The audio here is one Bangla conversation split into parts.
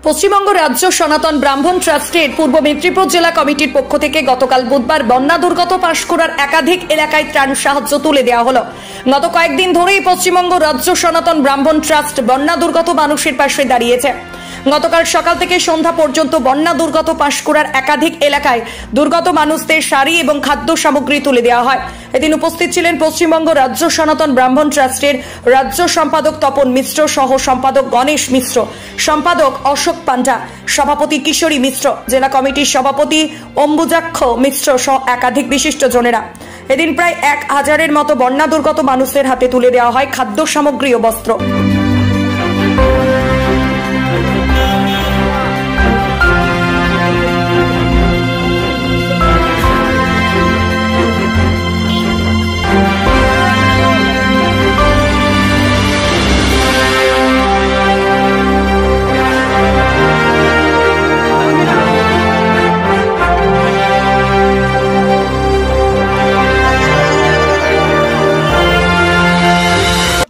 পশ্চিমবঙ্গ রাজ্য সনাতন ব্রাহ্মণ ট্রাস্টের পূর্ব মেদিনীপুর জেলা কমিটির পক্ষ থেকে গতকাল বুধবার বন্যা দুর্গত পাঁশকুড়ার একাধিক এলাকায় ত্রাণ সাহায্য তুলে দেওয়া হলো। গত কয়েকদিন ধরেই পশ্চিমবঙ্গ রাজ্য সনাতন ব্রাহ্মণ ট্রাস্ট বন্যা দুর্গত মানুষের পাশে দাঁড়িয়েছে। গতকাল সকাল থেকে সন্ধ্যা পর্যন্ত বন্যা দুর্গত পাঁশকুড়ার একাধিক এলাকায় দুর্গত মানুষদের শাড়ি এবং খাদ্য সামগ্রী তুলে দেওয়া হয়। এদিন উপস্থিত ছিলেন পশ্চিমবঙ্গ রাজ্য সনাতন ব্রাহ্মণ ট্রাস্টের রাজ্য সম্পাদক তপন মিশ্র, সহ সম্পাদক গণেশ মিশ্র, সম্পাদক অশোক পান্ডা, সভাপতি কিশোরী মিশ্র, জেলা কমিটির সভাপতি অম্বুজাক্ষ মিশ্র সহ একাধিক বিশিষ্ট জনেরা। এদিন প্রায় 1000-এর মতো বন্যা দুর্গত মানুষের হাতে তুলে দেওয়া হয় খাদ্য সামগ্রী ও বস্ত্র।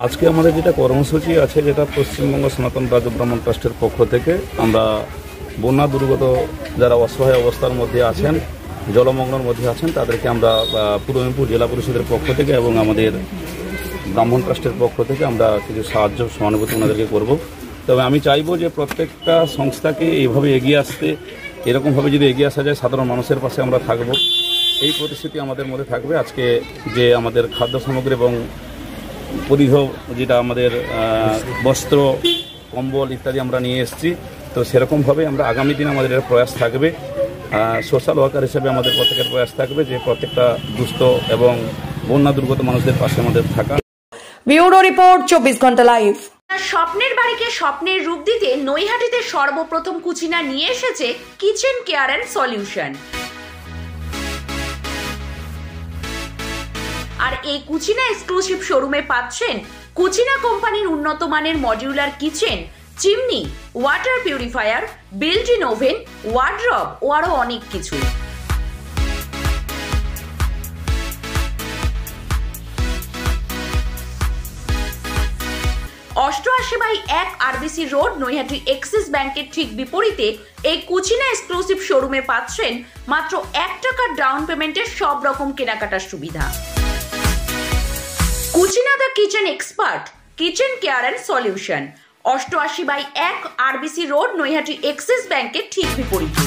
আজকে আমাদের যেটা কর্মসূচি আছে, যেটা পশ্চিমবঙ্গ সনাতন রাজ্য ব্রাহ্মণ ট্রাস্টের পক্ষ থেকে আমরা বন্যা দুর্গত যারা অসহায় অবস্থার মধ্যে আছেন, জলমগ্নের মধ্যে আছেন, তাদেরকে আমরা পূর্ব মেদিনীপুর জেলা পরিষদের পক্ষ থেকে এবং আমাদের ব্রাহ্মণ ট্রাস্টের পক্ষ থেকে আমরা কিছু সাহায্য সহানুভূতি ওনাদেরকে করব। তবে আমি চাইবো যে প্রত্যেকটা সংস্থাকে এইভাবে এগিয়ে আসতে, এরকমভাবে যদি এগিয়ে আসা যায়, সাধারণ মানুষের পাশে আমরা থাকব, এই প্রতিশ্রুতি আমাদের মধ্যে থাকবে। আজকে যে আমাদের খাদ্য সামগ্রী এবং পরিধ যেটা আমাদের বস্ত্র, কম্বল ইত্যাদি আমরা নিয়ে এসেছি, তো সেরকমভাবে আমরা আগামী দিনে আমাদের এটা প্রয়াস থাকবে। সোশ্যাল ওয়ার্কার হিসেবে আমাদের প্রত্যেকের প্রয়াস থাকবে যে প্রত্যেকটা দুস্থ এবং বন্যা দুর্গত মানুষদের পাশে আমাদের থাকা। ব্যুরো রিপোর্ট, 24 ঘন্টা লাইভ। স্বপ্নের বাড়িকে স্বপ্নের রূপ দিতে নৈহাটিতে সর্বপ্রথম কুচিনা নিয়ে এসেছে কিচেন কেয়ার অ্যান্ড সলিউশন। আর এই কুচিনা এক্সক্লুসিভ শোরুমে পাচ্ছেন কুচিনা কোম্পানির উন্নত মানের modular kitchen, chimney, water purifier, built in oven, wardrobe ও আরো অনেক কিছু। 88/1 আরবিসি রোড, নৈহাটি এক্সিস ব্যাংকের ঠিক বিপরীতে এই কুচিনা এক্সক্লুসিভ শোরুমে পাচ্ছেন মাত্র 1 টাকার ডাউন পেমেন্টের সব রকম কেনাকাটার সুবিধা। Cucina the kitchen expert, kitchen care and solution, 88/1 RBC road, Naihati Axis ব্যাংকের ঠিক বিপরীতে।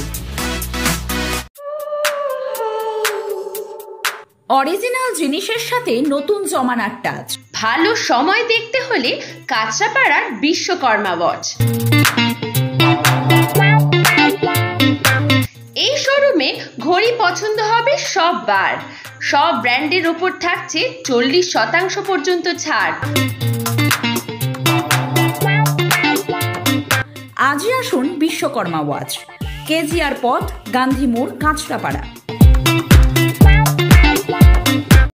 অরিজিনাল জিনিসের সাথে নতুন জমানার টাচ। ভালো সময় দেখতে হলে কাঁচরাপাড়ার বিশ্বকর্মা ওয়াচ। এই শোরুমে ঘড়ি পছন্দ হবে সব বার। সব ব্র্যান্ডের ওপর থাকছে 40% পর্যন্ত ছাড়। আজই আসুন বিশ্বকর্মা ওয়াচ, কেজিআর পথ, গান্ধী মোড়, কাঁচরাপাড়া।